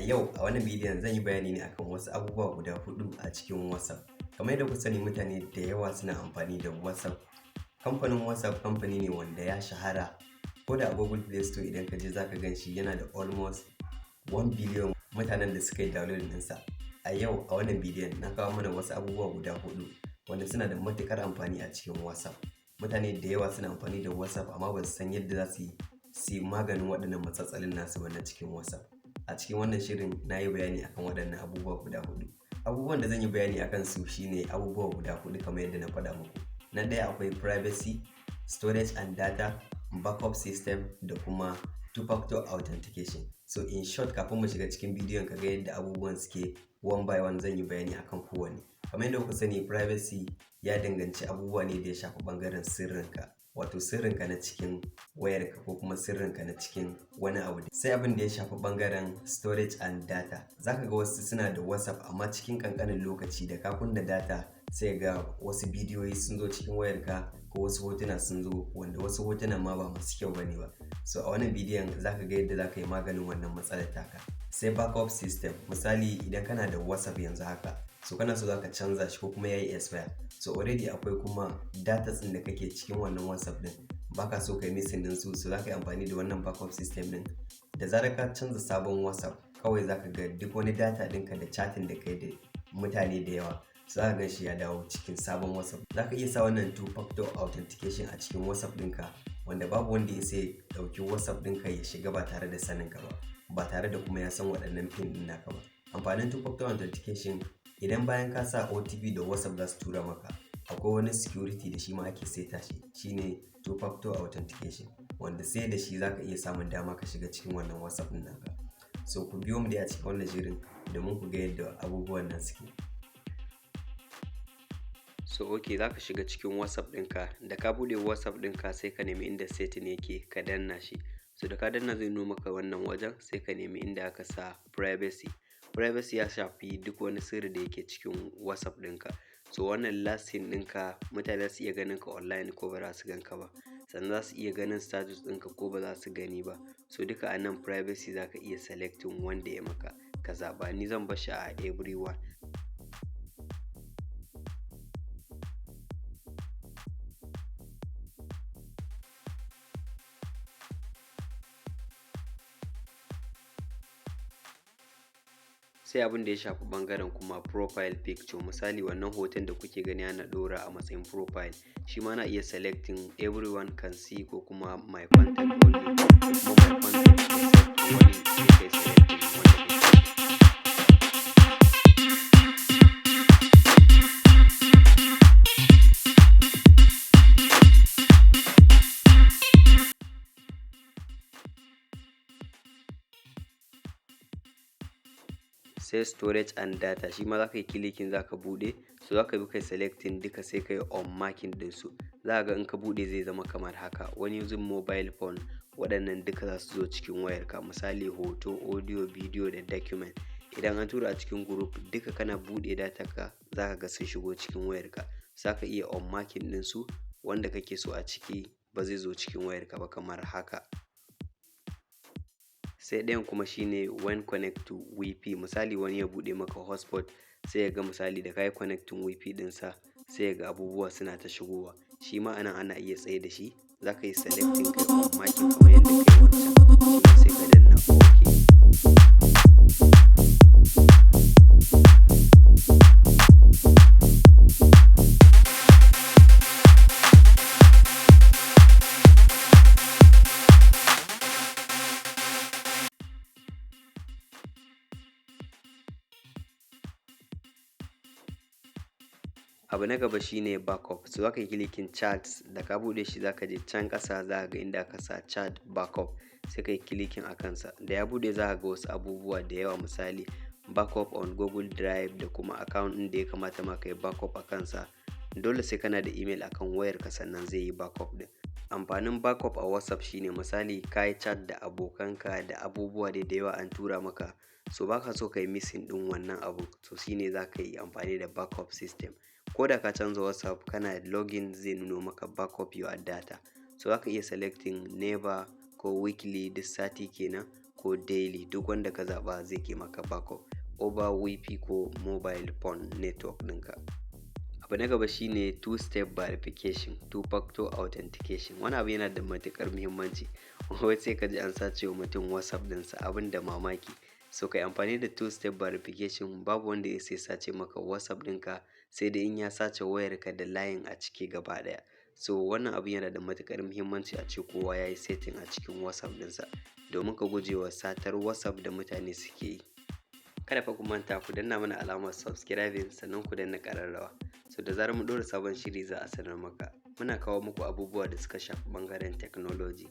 yau a wannan bidiyon zan yi bayani ne akan wasu abubuwa guda 4 a cikin WhatsApp. Kamar yadda ku sani, mutane da yawa suna amfani da WhatsApp. Kamfanin WhatsApp kamfani ne wanda ya shahara. Ko da a Google Play Store idan ka je za ka gan shi yana da almost 1 billion mutanen da suka yi downloading ɗinsa. A yau a wannan bidiyon na kawo mana wasu abubuwa guda 4 wanda suna da matuƙar amfani a cikin WhatsApp. Mutane da yawa suna amfani da WhatsApp amma ba su san yadda za su yi maganin waɗannan matsalolin nasu ba na cikin WhatsApp. A cikin wannan shirin na yi bayani akan waɗannan abubuwa guda 4. Abubuwan da zan yi bayani akan su shine abubuwa guda 4 kamar yadda na faɗa muku. Na ɗaya akwai privacy, storage and data, backup system da kuma two-factor authentication. So in short, kafin mu shiga cikin bidiyon ka ga yadda abubuwan suke one by one, zan yi bayani akan kowanne. Kamar yadda kuka sani, privacy ya danganci abubuwa ne da ya shafi ɓangaren sirrinka, wato sirrinka na cikin wayarka ko kuma sirrinka na cikin wani abu. Sai abin da ya shafi ɓangaren storage and data. Zaka ga wasu suna da WhatsApp amma cikin ƙanƙanin lokaci da ka kunna data sai ga wasu bidiyoyi sun zo cikin wayarka ko wasu hotuna sun zo, wanda wasu hotunan ma ba masu kyau bane ba. So a wannan bidiyon zaka ga yadda zaka yi maganin wannan matsalar taka. Sai backup system. Misali idan kana da WhatsApp yanzu haka, so kana so zaka canza shi ko kuma yayi expire, so already akwai kuma data ɗin da kake cikin wannan WhatsApp din baka so kai missing din su, so zaka yi amfani da wannan backup system din. Da zarar ka canza sabon WhatsApp, kawai zaka ga duk wani data ɗinka da chatting da kai da mutane da yawa, so zaka gan shi ya dawo cikin sabon WhatsApp. Zaka iya sa wannan two-factor authentication a cikin WhatsApp ɗinka, wanda babu wanda ya sai ɗauki WhatsApp ɗinka ya shiga ba tare da saninka ba tare da kuma ya san waɗannan pin ɗin naka ba. Amfanin two-factor authentication, idan bayan ka sa OTP da WhatsApp za su tura maka, akwai wani security da shi ma ake saita shi, shine two-factor authentication, wanda sai da shi zaka iya samun dama ka shiga cikin wannan WhatsApp ɗin naka. So ku biyo mu dai a cikin wannan shirin domin ku ga yadda abubuwan nan suke. So okay, zaka shiga cikin WhatsApp ɗinka. Da ka buɗe WhatsApp ɗinka sai ka nemi inda setting yake ka danna shi. So da ka danna zai nuna maka wannan wajen, sai ka nemi inda aka sa privacy. Privacy ya shafi duk wani sirri da yake cikin WhatsApp ɗinka. So wannan last scene ɗinka, mutane za su iya ganin ka online ko ba za su gan ka ba. Sannan za su iya ganin status ɗinka ko ba za su gani ba. So duka a nan privacy za ka iya selecting wanda ya maka ka zaɓa. Ni zan bar shi a everyone. Sai abin da ya shafi ɓangaren kuma profile picture. Misali wannan hoton da kuke gani ana ɗora a matsayin profile, shi ma na iya selecting everyone can see ko kuma my contact only, ko kuma my contact except wani sai kai selecting wanda kake. Sai storage and data, shi ma za ka yi clicking za ka buɗe, so za ka bi kai selecting duka sai ka yi on marking ɗinsu. Za ga in ka buɗe zai zama kamar haka. Wani using mobile phone, waɗannan duka za su zo cikin wayarka. Misali hoto, audio, video da document. Idan an tura a cikin group, duka kana buɗe data ka za ka ga sun shigo cikin wayarka. Za ka iya on marking ɗinsu, wanda kake so a ciki ba zai zo cikin wayarka ba kamar haka. Sai ɗayan kuma shine when connect to Wi-Fi. Misali wani ya buɗe maka hotspot, sai ya ga misali da kai connecting Wi-Fi ɗinsa, sai ya ga abubuwa suna ta shigowa. Shi ma anan ana iya tsaye da shi. Za ka yi selecting kai on marking kamar yadda kai wancan, sai ka danna OK. Abu na gaba shine backup. So zaka yi clicking chats, da ka buɗe shi zaka je can ƙasa za ga inda aka sa chat backup, sai ka yi clicking a kansa. Da ya buɗe za ga wasu abubuwa da yawa, misali backup on Google Drive da kuma account ɗin da ya kamata ma ka yi backup a kansa. Dole sai kana da email akan wayarka sannan zai yi backup ɗin. Amfanin backup a WhatsApp shine misali ka yi chat da abokanka da abubuwa da yawa an tura maka, so baka so ka yi missing ɗin wannan abu, so shine za ka yi amfani da backup system. Ko da ka canza WhatsApp kana login zai nuno maka backup your data. So zaka iya selecting never ko weekly, duk sati kenan, ko daily, duk wanda ka zaɓa zai ke maka backup over wifi ko mobile phone network ɗinka. Abu na gaba shine two step verification, two factor authentication. Wani abu yana da matuƙar muhimmanci. Wai sai ka ji an sace wa mutum WhatsApp ɗinsa, abin da mamaki. So kai amfani da two step verification, babu wanda ya sai sace maka WhatsApp ɗinka, sai dai in ya sace wayarka da layin a ciki gaba ɗaya. So wannan abu yana da matuƙar muhimmanci a ce kowa ya yi setting a cikin WhatsApp ɗinsa, domin ka guje wa satar WhatsApp da mutane suke yi. Kada fa ku manta ku danna mana alamar subscribing, sannan ku danna ƙararrawa. So da zarar mu ɗora sabon shiri za a sanar maka. Muna kawo muku abubuwa da suka shafi ɓangaren technology.